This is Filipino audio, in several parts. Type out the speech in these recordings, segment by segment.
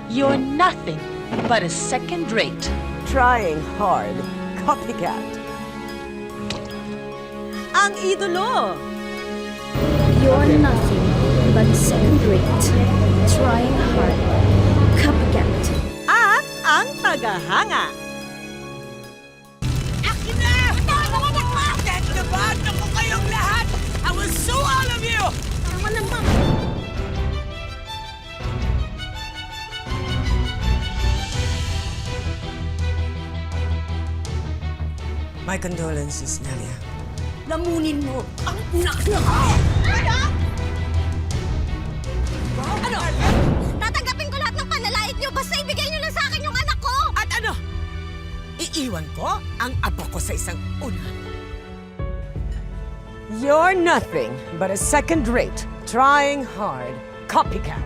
You're nothing but a second rate. Trying hard. Copycat. Ang idolo! You're nothing but second-rate, trying hard, copycat. At ang tagahanga! Akin na! Nagkabad na ko kayong lahat! I will sue all of you! Tama naman. My condolences, Nelia. Lamunin mo ang anak niya. Ano? Tatanggapin ko lahat ng panlalait niyo basta ibigay niyo lang sa akin yung anak ko. At ano? Iiwan ko ang apo ko sa isang unan. You're nothing but a second-rate, trying hard, copycat.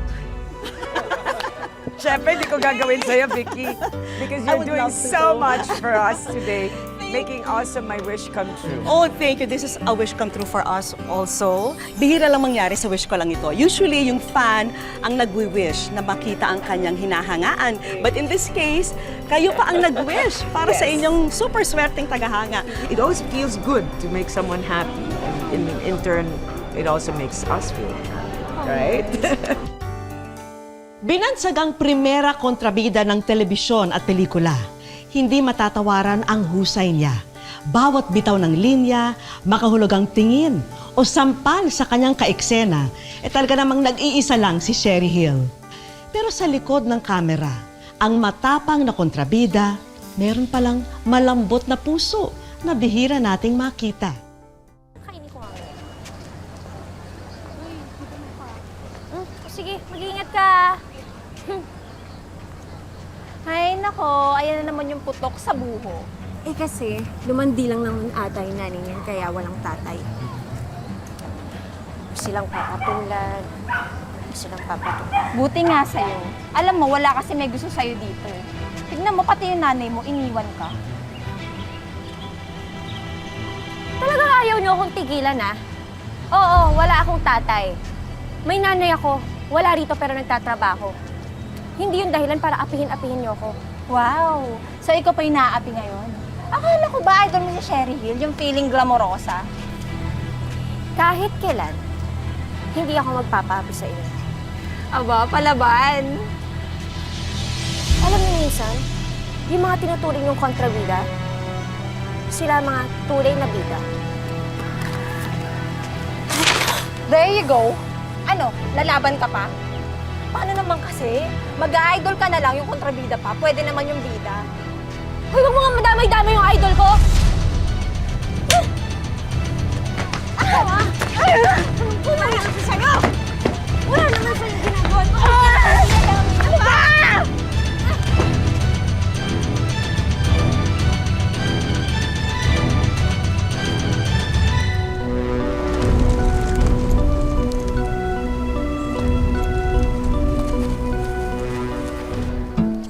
Siyempre, hindi ko gagawin sa'yo, Vicky. Because you're would doing love to so go. much for us today. Making also my wish come true. Oh, thank you. This is a wish come true for us also. Bihira lang mangyari sa wish ko lang ito. Usually, yung fan ang nagwi-wish na makita ang kanyang hinahangaan. But in this case, kayo pa ang nag-wish para sa inyong super swerteng tagahanga. It always feels good to make someone happy. In turn, it also makes us feel happy, right? Binansagang primera kontrabida ng telebisyon at pelikula. Hindi matatawaran ang husay niya. Bawat bitaw ng linya, makahulugang tingin o sampal sa kanyang kaeksena, talaga namang nag-iisa lang si Sherry Hill. Pero sa likod ng kamera, ang matapang na kontrabida, meron palang malambot na puso na bihira nating makita. Kainin ko nga. Sige, mag-iingat ka. Ay, nako, ayan na naman yung putok sa buho. Eh kasi, lumandi lang naman ata yung nanay niyan, kaya walang tatay. Silang papatulan. Silang papatulan. Buti nga sa'yo. Alam mo, wala kasi may gusto sa'yo dito. Tignan mo, pati yung nanay mo, iniwan ka. Talagang ayaw niyo akong tigilan, ah? Oo, wala akong tatay. May nanay ako. Wala rito pero nagtatrabaho. Hindi yung dahilan para apihin-apihin niyo ako. Wow! So, ikaw pa yung naaapi ngayon? Akala ko ba idol mo si Sherry Hill, yung feeling glamorosa? Kahit kailan, hindi ako magpapaapi sa iyo. Aba, palaban! Alam niyo minsan, yung mga tinuturing yung kontrabida, sila mga tunay na bida. There you go! Ano, lalaban ka pa? Paano naman kasi? Mag-idol ka na lang yung kontrabida pa. Pwede naman yung bida. Hoy, huwag mo nga madamay-damay yung idol ko! Kumaya ako sa'yo! Wala naman sa'yo ginagawa mo! Ano ba?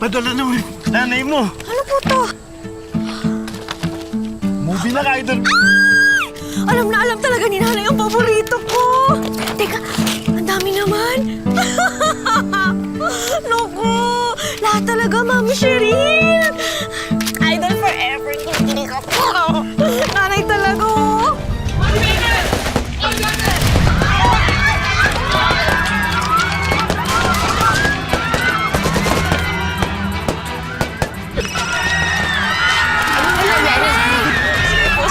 Padala ng nanay mo. Ano po to? Movie na ka, idol. Alam na alam talaga ni nanay ang paborito ko! Teka, ang dami naman! Naku! Lahat talaga, Mami Cheryl! Idol forever! Kinikilig ako! Nanay talaga, oh!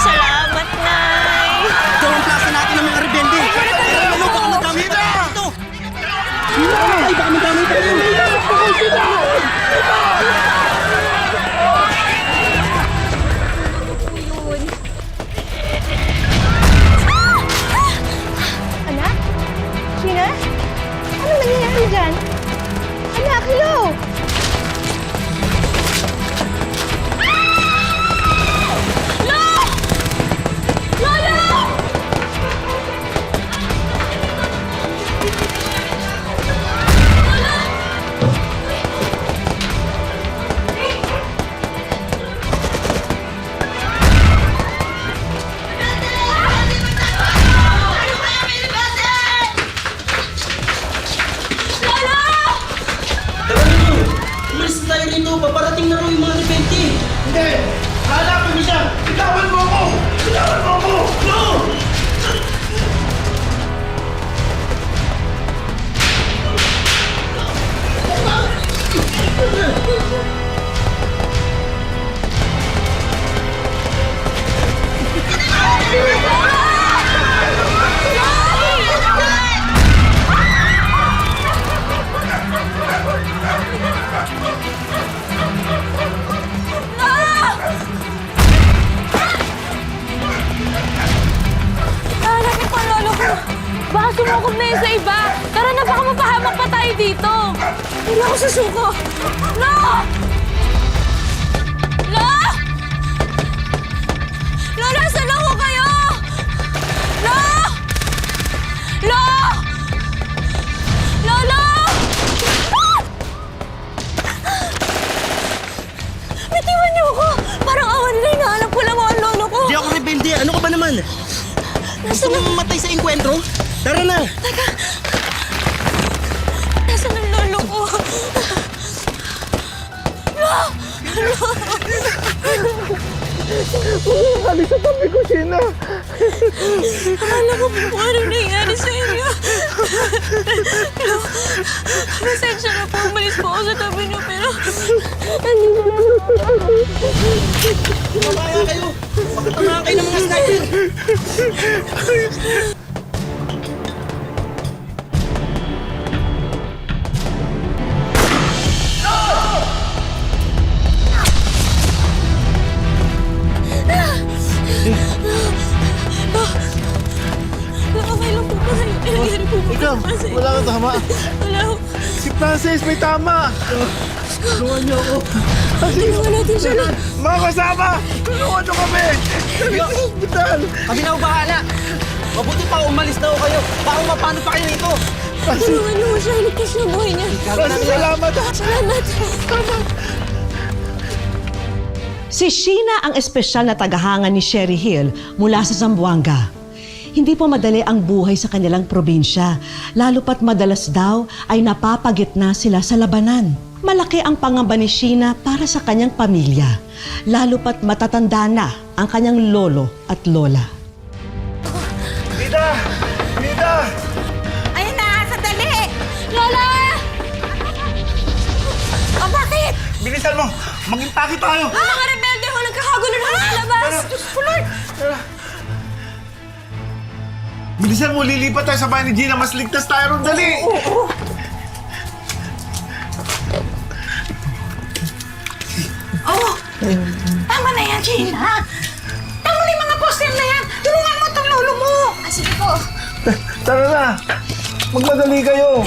Salamat, Nay! Ito ang plasa natin ng mga rebelde. Pero ano, baka madami pa ito. Ay, dami-dami pa rin. tayo rito. Paparating na raw yung mga rebelde. Hindi! Hanapin mo siya! Bitawan mo ako! Bitawan mo ako! No! Hanapin ko ang lolo ko. Baka sumukog na yun sa iba. Tara na, baka mapahamak pa tayo dito. Hindi ako susuko. No! Lo! Lo, nasaan ako kayo? Lo! Lo! Lolo! Ah! Bitiwan niyo ako! Parang awan nila, hinahanap ko lang ang lolo ko. Di ako rebelde. Ano ka ba naman? Gusto mo mamatay sa enkwentro? Tara na! Nasaan ang lolo ko? Lo! Kali sa tabi ko, Sheena! Akala ko po anong nangyari sa inyo. Lo, pasensya na po. Umalis po ako sa tabi niyo, pero... Nandito na lang po ako. Mamaya kayo! Magkatamaan kayo ng mga sniper! Okay lang po ba? Nangyari po ba? Ikaw, wala kang tama. Wala ko. Si Francis may tama! Tulungan niyo ako! Tulungan natin siya na. Mga kasama! Tulungan niyo kami! Hospital! Kami na bahala! Mabuti pa umalis na ako kayo. Baka mapano pa kayo nito. Tulungan niyo siya. Iligtas na buhay niya. Francis, salamat! Salamat. Si Sheena ang espesyal na tagahanga ni Sherry Hill mula sa Zamboanga. Hindi po madali ang buhay sa kanilang probinsya, lalo pat madalas daw ay napapagitna sila sa labanan. Malaki ang pangamba ni Sheena para sa kanyang pamilya, lalo pat matatanda na ang kanyang lolo at lola. Nida! Nida! Ayun na, sandali! Lola! O bakit? Bilisan mo! Mag-impake tayo! Mga rebelde ho! Nagkakagulo na sa labas! Bilisan mo! Lilipat tayo sa bahay ni Gina! Mas ligtas tayo ron! Dali! Oh! Tama na yan, Gina! Tama na yung mga poster na yan! Tulungan mo itong lolo mo! Sige po. Tara na! Magmadali kayo!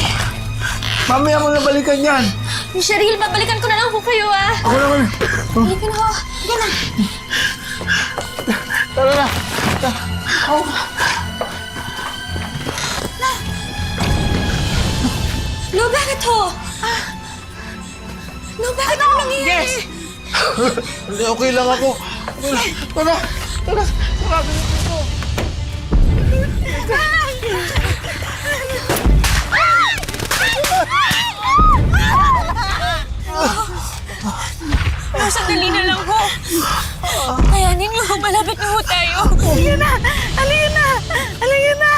Mamaya mo na balikan yan! Miss Cheryl, babalikan ko na lang po kayo, ah. Ako naman! Balikan ho. Sige na. Tara na! Lo, bakit ho? Lo, bakit ano nangyayari? Hindi, okay lang ako. Tara! Tara! Sarado na ito! Sandali na lang ho. Kayanin niyo, malapit na ho tayo. Halika na! Halika na! Halika na!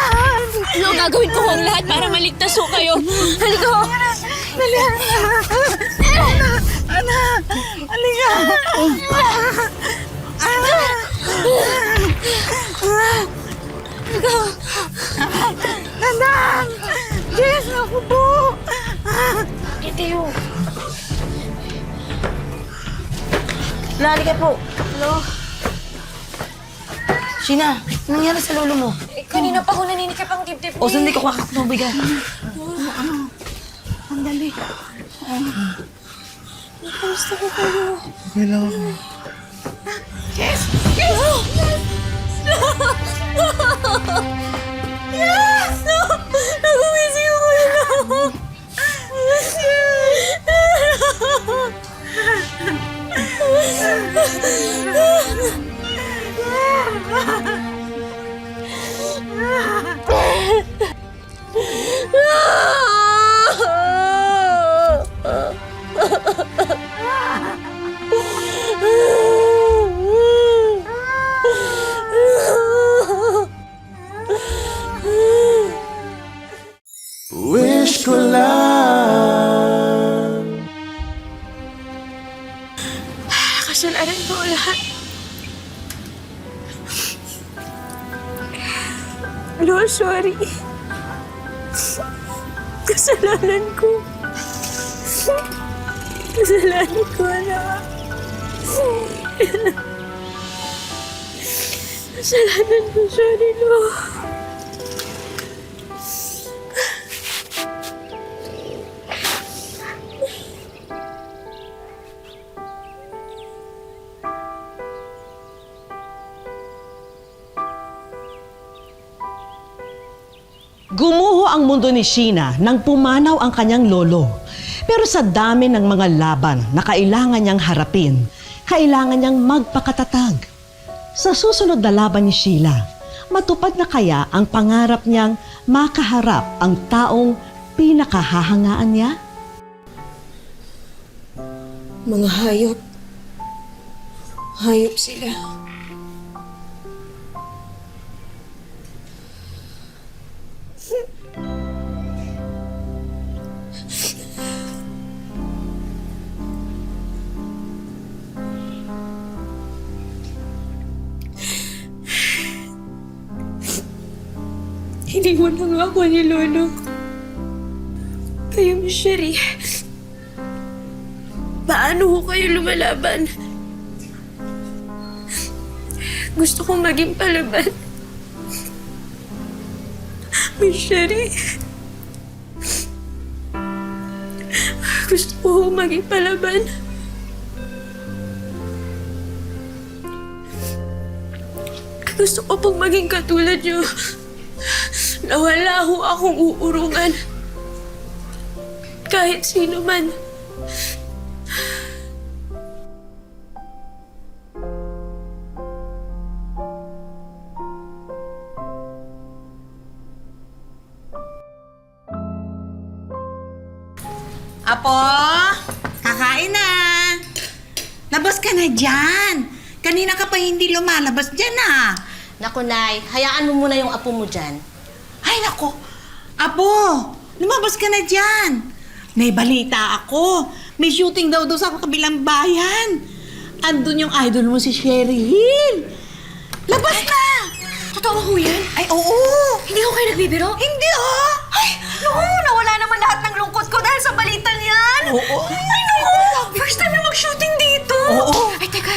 Lo, gagawin ko ho ang lahat para maligtas ho kayo. Halika ho. Halika na! Anak! Halika! Halika ho. Anak! Jess, ako po! Ito. Lali ka po. Hello? Sheena, anong nangyari sa lolo mo? Eh, kanina pa ho naninikip ang dibdib O, sandi ko kakatubig ah. Sandali. Kamusta ko kayo? Okay lang ako. Yes! Yes! Yes! Nagumising ako yun. Kasalanan ko lahat. No, sorry. Kasalanan ko. Kasalanan ko, anak. Kasalanan ko, sorry, Lo. Gumuho ang mundo ni Sheena nang pumanaw ang kanyang lolo. Pero sa dami ng mga laban na kailangan niyang harapin, kailangan niyang magpakatatag. Sa susunod na laban ni Sheila, matupad na kaya ang pangarap niyang makaharap ang taong pinakahahangaan niya? Mga hayop. Hayop sila. Iniwan na nga ako ni Lolo. Kayo, Miss Sherry. Paano ko kayo lumalaban? Gusto kong maging palaban. Miss Sherry. Gusto ko maging palaban. Gusto ko pong maging katulad niyo. Na wala ho akong uurungan. Kahit sino man. Apo, kakain na. Labas ka na dyan. Kanina ka pa hindi lumalabas dyan ah. Naku, Nay, hayaan mo muna yung apo mo dyan. Ay, nako. Apo, lumabas ka na dyan. May balita ako. May shooting daw sa kabilang bayan. Andun yung idol mo si Sherry Hill. Labas na! Totoo ho yan? Ay, oo. Hindi ko kayo nagbibiro? Hindi ah. Ay, naku, nawala naman lahat ng lungkot ko dahil sa balitang yan. Oo. Ay, naku, first time na mag-shooting dito. Oo. Ay, teka,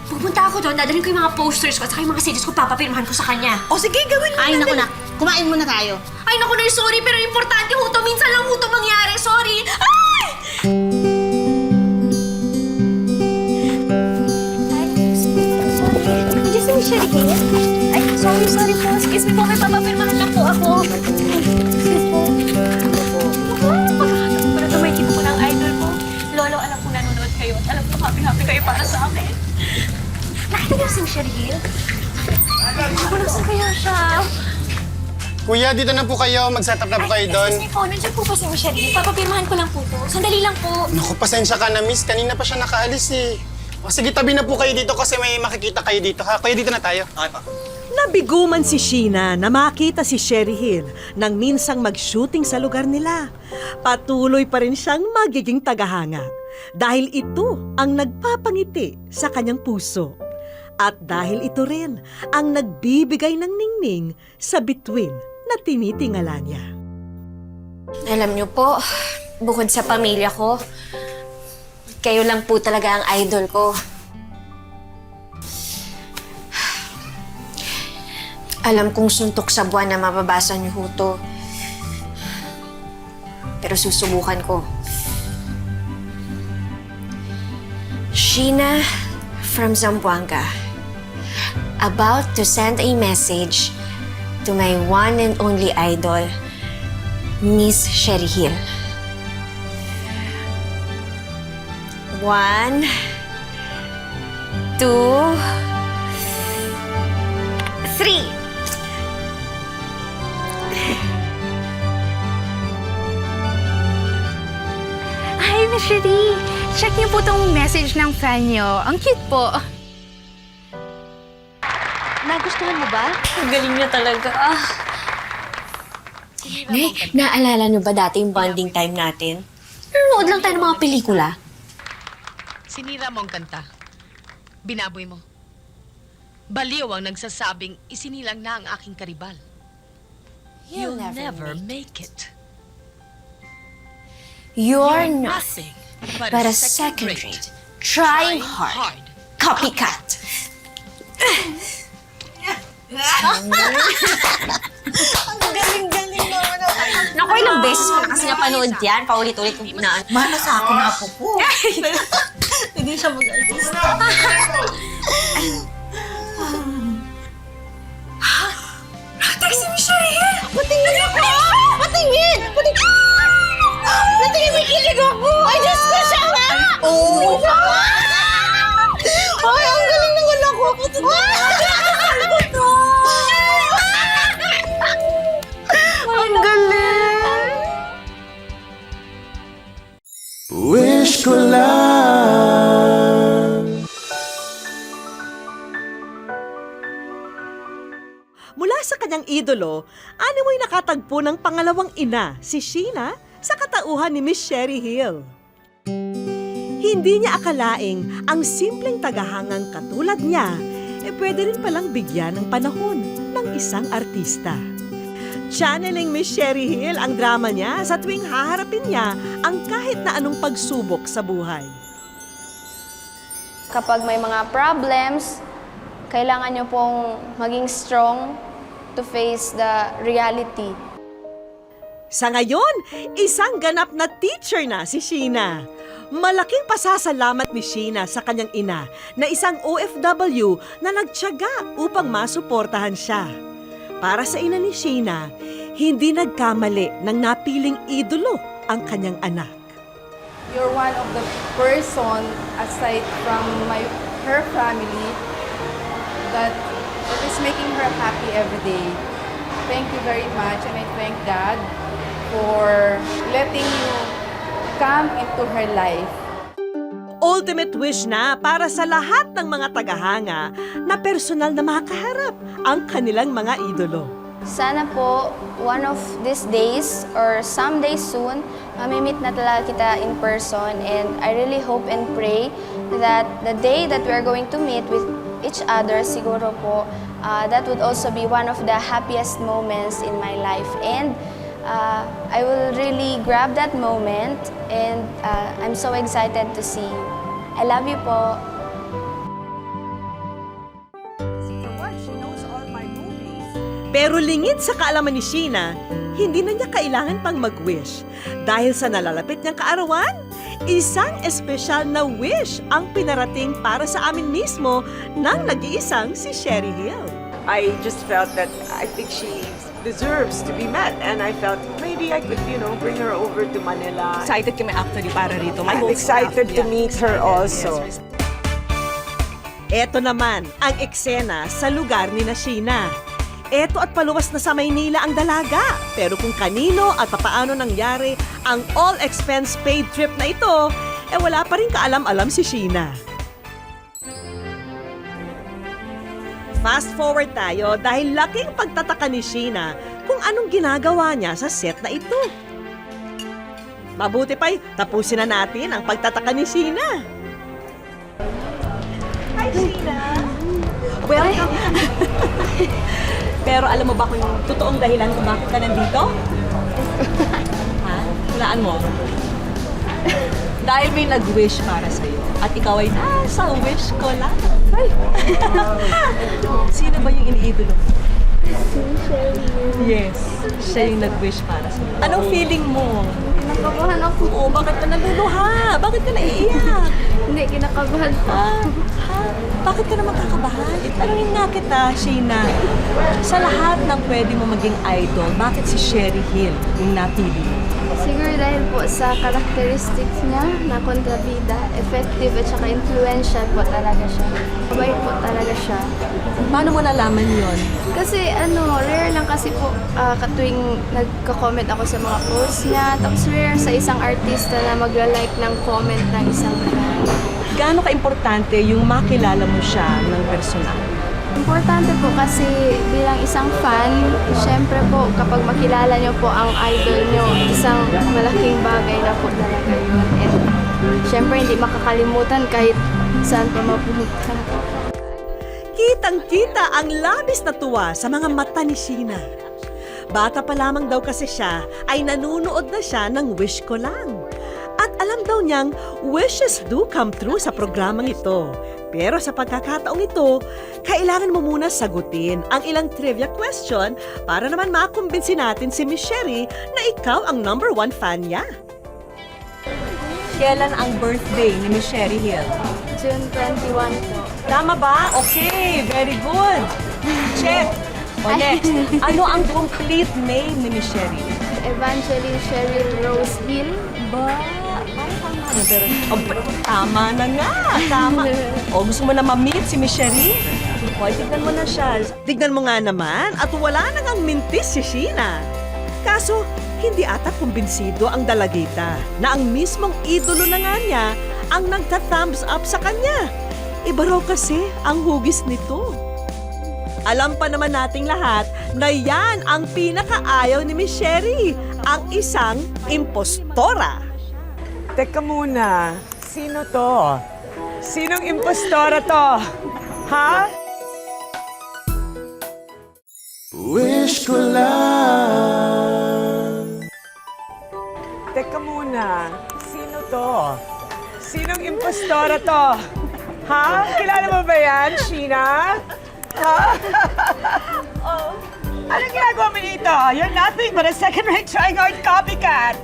pupunta ako doon, dadalhin ko yung mga posters ko at saka yung mga CDs ko, papapirmahan ko sa kanya. O sige, gawin mo Ay, na. naku na. Kumain muna tayo. Ay, naku, Nay, sorry, pero importante ho to. Minsan lang ho to mangyari. Sorry. Ay! Nandiyan si Miss Sherry Hill? Ay, sorry po. Excuse me po, may papapirmahan lang po ako. Excuse po. Pagkakataon ko na ito, may kita po ng idol ko. Lolo, alam ko nanonood kayo at alam ko happy-happy kayo para sa akin. Nakita niyo si Miss Sherry Hill? Ako lang saan kaya siya? Kuya, dito na po kayo. Mag-set up na po kayo doon. Excuse me po, nandiyan po pa si Miss Sherry. Papapirmahan ko lang po to. Sandali lang po. Naku, pasensya ka na, miss. Kanina pa siya nakaalis eh. O sige, tabi na po kayo dito kasi may makikita kayo dito, ha? Kuya, dito na tayo. Okay pa. Nabiguman si Sheena na makita si Sherry Hill nang minsang mag-shooting sa lugar nila. Patuloy pa rin siyang magiging tagahanga dahil ito ang nagpapangiti sa kanyang puso. At dahil ito rin ang nagbibigay ng ningning sa bituin na tinitingala niya. Alam niyo po, bukod sa pamilya ko, kayo lang po talaga ang idol ko. Alam kong suntok sa buwan na mababasa niyo ho to. Pero susubukan ko. Sheena from Zamboanga, about to send a message to my one and only idol, Miss Sherry Hill. 1, 2, 3. Hi, Miss Sherry. Check niyo po tong message ng fan niyo. Ang cute po. Nagustuhan mo ba? Ang galing niya talaga. Nay, naalala niyo ba dati yung bonding time natin? Nanonood lang tayo ng mga pelikula. Sinira mo ang kanta. Binaboy mo. Baliw ang nagsasabing isinilang na ang aking karibal. You'll never make it. You're not Nothing but a second-rate, trying hard copycat. Ang galing-galing naman ako. Naku, ilang beses ko na kasi napanood yan. Paulit-ulit kong na. Mana sa ako na apo po. Hindi siya mag-artista. Taxi ni Cheryl! Patingin ako! Patingin! Patingin! Patingin, may kilig ako! Ay, Diyos ko siya nga! Oh! Ay, ang galing ng anak ko! Ang galing! Wish ko lang. Mula sa kanyang idolo, animoy nakatagpo ng pangalawang ina, si Sheena, sa katauhan ni Miss Sherry Hill. Hindi niya akalaing ang simpleng tagahangang katulad niya, pwede rin palang bigyan ng panahon ng isang artista. Channeling Miss Sherry Hill ang drama niya sa tuwing haharapin niya ang kahit na anong pagsubok sa buhay. Kapag may mga problems, kailangan nyo pong maging strong to face the reality. Sa ngayon, isang ganap na teacher na si Sheena. Malaking pasasalamat ni Sheena sa kanyang ina na isang OFW na nagtiyaga upang masuportahan siya. Para sa ina ni Sheena, hindi nagkamali ng napiling idolo ang kanyang anak. You're one of the person aside from her family that is making her happy every day. Thank you very much, and I thank God for letting you come into her life. Ultimate wish na para sa lahat ng mga tagahanga na personal na makaharap ang kanilang mga idolo. Sana po, one of these days or someday soon, mamimit na talaga kita in person, and I really hope and pray that the day that we are going to meet with each other, siguro po, that would also be one of the happiest moments in my life. And I will really grab that moment, and I'm so excited to see you. I love you po. Pero lingid sa kaalaman ni Sheena, hindi na niya kailangan pang mag-wish. Dahil sa nalalapit niyang kaarawan, isang espesyal na wish ang pinarating para sa amin mismo ng nag-iisang si Sherry Hill. I just felt that I think she deserves to be met, and I felt maybe I could, bring her over to Manila. Excited kami actually para rito. I'm excited to meet her also. Eto naman ang eksena sa lugar ni Sheena. Eto at paluwas na sa Maynila ang dalaga. Pero kung kanino at papaano nangyari ang all-expense paid trip na ito, wala pa rin kaalam-alam si Sheena. Fast forward tayo dahil laking pagtataka ni Sheena kung anong ginagawa niya sa set na ito. Mabuti pa'y tapusin na natin ang pagtataka ni Sheena. Hi, Sheena! Welcome! Pero alam mo ba kung yung totoong dahilan kung bakit ka nandito? Ha? Hulaan mo. Dahil may nag-wish para sa'yo. At ikaw ay nasa wish ko lang. Ay! Sino ba yung iniidolo? Yes. Siya yung nag-wish para sa'yo. Anong feeling mo? Kinakabahan ako. Oo, bakit ka naluluha? Bakit ka naiiyak? Hindi, kinakabahan po. Bakit ka naman kakabahan? Tanungin nga kita, Sheena. Sa lahat ng pwede mo maging idol, bakit si Sherry Hill yung napili mo? Siguro dahil po sa characteristics niya na kontrabida, effective at saka influential po talaga siya. Mabait po talaga siya. Paano mo nalaman yon? Kasi rare lang kasi po katuwing nagko-comment ako sa mga posts niya. Tapos rare sa isang artista na magla-like ng comment ng isang fan. Gaano ka-importante yung makilala mo siya ng personal? Importante po kasi bilang isang fan, syempre po kapag makilala niyo po ang idol niyo, isang malaking bagay na po talaga yun. And syempre hindi makakalimutan kahit saan pa mapunta. Kitang-kita ang labis na tuwa sa mga mata ni Sheena. Bata pa lamang daw kasi siya ay nanunood na siya ng Wish Ko Lang. At alam daw niyang wishes do come true sa programang ito. Pero sa pagkakataong ito, kailangan mo muna sagutin ang ilang trivia question para naman makumbinsi natin si Miss Sherry na ikaw ang #1 fan niya. Kailan ang birthday ni Miss Sherry Hill? June 21 po. Tama ba? Okay, very good. Check. O next, ano ang complete name ni Miss Sherry? Evangeline Cheryl Rose Hill. Ba? Pero, tama na nga. Tama. O, gusto mo na ma-meet si Miss Sherry? O, tignan mo na siya. Tignan mo nga naman at wala nang ang mintis si Sheena. Kaso, hindi ata kumbinsido ang dalagita na ang mismong idolo na nga niya ang nagta-thumbs up sa kanya. Iba raw kasi ang hugis nito. Alam pa naman nating lahat na yan ang pinakaayaw ni Miss Sherry, ang isang impostora. Teka muna, sino to? Sinong impostora to? Ha? Wish ko lang. Teka muna, sino to? Sinong impostora to? Ha? Kilala mo ba yan, Sheena? Ha? Oh. Anong ginagawa mo dito? You're nothing but a second-rate trying-hard copycat.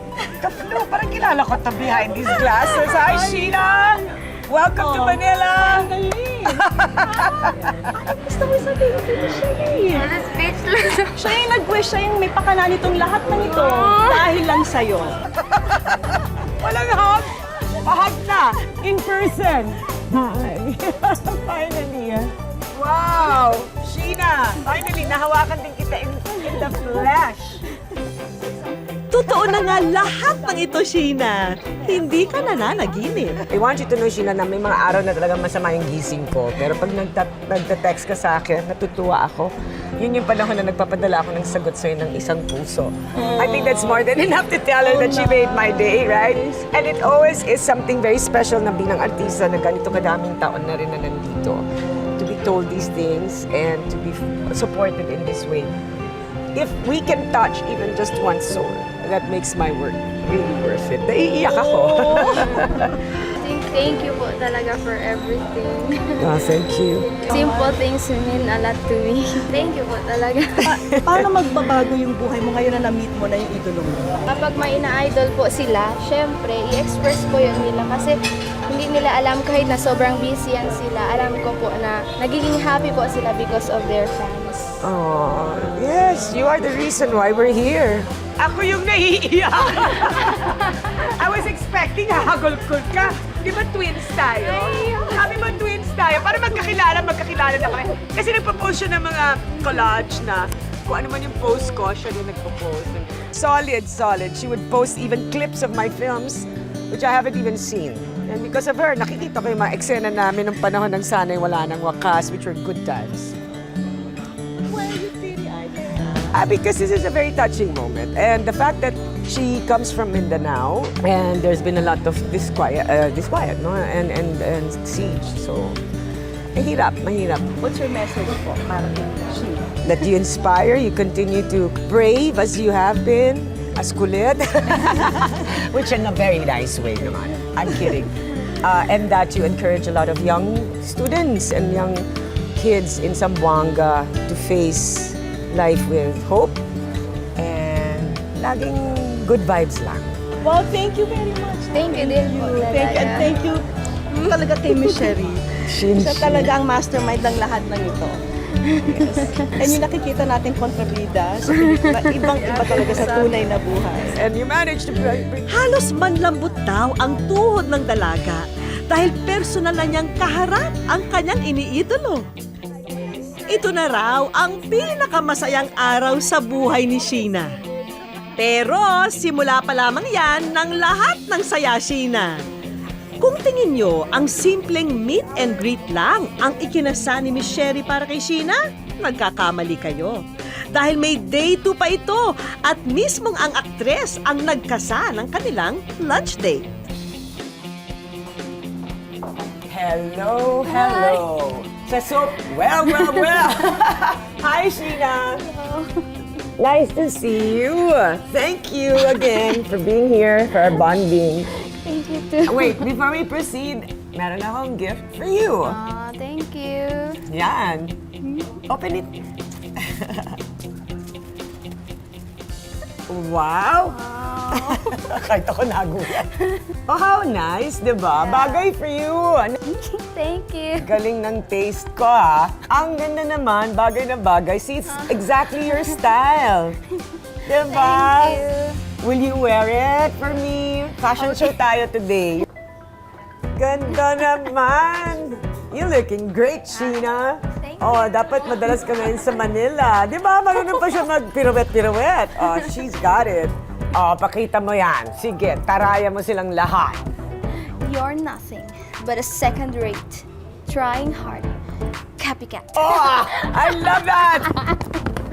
Kaplo, parang kilala ko to behind these glasses. Hi, Sheena! Welcome to Manila! Gusto mo sabihin si Miss Sherry? Speechless. Siya yung nag-wish, siya yung may pakana nitong lahat ng ito. Dahil lang sa'yo. Walang hug? Pahag na! In person! Hi! Finally, wow! Sheena! Finally, nahawakan din kita in the flesh! Totoo na nga lahat ng ito, Sheena. Hindi ka nananaginip. I want you to know, Sheena, na may mga araw na talagang masama yung gising ko. Pero pag nagta-text ka sa akin, natutuwa ako. Yun yung panahon na nagpapadala ako ng sagot sa'yo ng isang puso. I think that's more than enough to tell her that she made my day, right? And it always is something very special na bilang artista na ganito kadaming taon na rin na nandito. To be told these things and to be supported in this way. If we can touch even just one soul, that makes my work really worth it. Naiiyak ako. Thank you po talaga for everything. Oh, thank you. Simple things mean a lot to me. Thank you po talaga. Paano magbabago yung buhay mo ngayon na na-meet mo na yung idolo mo? Kapag may ina-idol po sila, syempre, i-express ko yun nila kasi hindi nila alam kahit na sobrang busy yan sila. Alam ko po na nagiging happy po sila because of their fans. Oh, yes, you are the reason why we're here. Ako yung naiiyak. I was expecting hahagulkul ka. Di ba twins tayo? Sabi mo twins tayo. Para magkakilala na kami. Kasi nagpo-post siya ng mga collage na kung ano man yung post ko, siya din nagpo-post. Solid. She would post even clips of my films, which I haven't even seen. And because of her, nakikita ko yung mga eksena namin ng panahon ng Sana'y Wala Nang Wakas, which were good times. Because this is a very touching moment. And the fact that she comes from Mindanao and there's been a lot of disquiet, no? And siege. So, mahirap. What's your message po para kay Sheena? That you inspire, you continue to brave as you have been, as kulit, which in a very nice way naman. I'm kidding. And that you encourage a lot of young students and young kids in Zamboanga to face life with hope and laging good vibes lang. Well, thank you very much. Thank you din po talaga. Thank you talaga kay Miss Sherry. Siya talaga ang mastermind ng lahat ng ito. Yes. And yung nakikita natin kontrabida sa pelikula, ibang-iba talaga sa tunay na buhay. And you managed to bring... Halos manlambot daw ang tuhod ng dalaga dahil personal na niyang kaharap ang kanyang iniidolo. Ito na raw ang pinakamasayang araw sa buhay ni Sheena. Pero simula pa lamang yan ng lahat ng saya, Sheena. Kung tingin nyo, ang simpleng meet and greet lang ang ikinasa ni Miss Sherry para kay Sheena, nagkakamali kayo. Dahil may day 2 pa ito at mismong ang aktres ang nagkasa ng kanilang lunch date. Hello, hello. Sa soup, well. Hi, Sheena. Nice to see you. Thank you again for being here, for our bonding. Thank you too. Wait, before we proceed, meron akong gift for you. Aw, thank you. Yan. Open it. Wow! Kahit ako nagulat. Oh, how nice, di ba? Bagay for you. Thank you. Galing ng taste ko, ha? Ang ganda naman, bagay na bagay. See, it's exactly your style. Di ba? Thank you. Will you wear it for me? Fashion show tayo today. Ganda naman! You're looking great, Sheena. Thank Oh, dapat madalas ka ngayon sa Manila. Di ba? Marunong pa siya mag-pirouette. Oh, she's got it. Oh, pakita mo yan. Sige, taraya mo silang lahat. You're nothing but a second-rate, trying hard, copycat. Oh, I love that!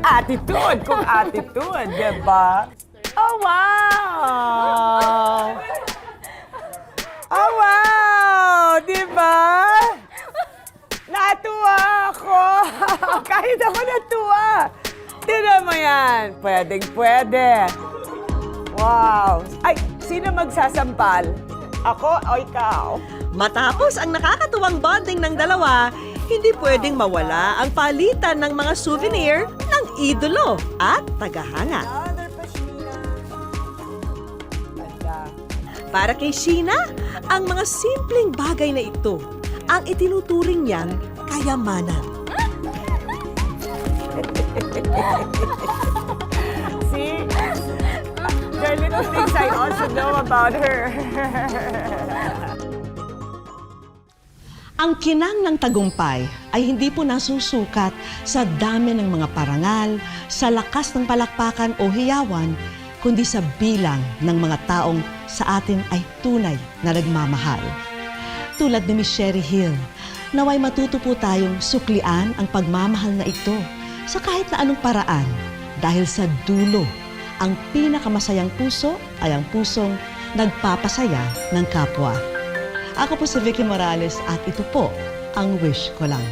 Attitude kung attitude, di ba? Oh, wow! Oh, wow! Di ba? Natuwa ako! Kahit ako natuwa! Tignan mo yan! Pwedeng-pwede! Wow! Ay, sino magsasampal? Ako o ikaw? Matapos ang nakakatuwang bonding ng dalawa, hindi pwedeng mawala ang palitan ng mga souvenir ng idolo at tagahanga. Para kay Sheena, ang mga simpleng bagay na ito ang itinuturing niyang kayamanan. See? There are little things I also know about her. Ang kinang ng tagumpay ay hindi po nasusukat sa dami ng mga parangal, sa lakas ng palakpakan o hiyawan, kundi sa bilang ng mga taong sa atin ay tunay na nagmamahal. Tulad ni Miss Sherry Hill, naway matuto po tayong suklian ang pagmamahal na ito sa kahit na anong paraan dahil sa dulo, ang pinakamasayang puso ay ang pusong nagpapasaya ng kapwa. Ako po si Vicky Morales at ito po ang wish ko lang.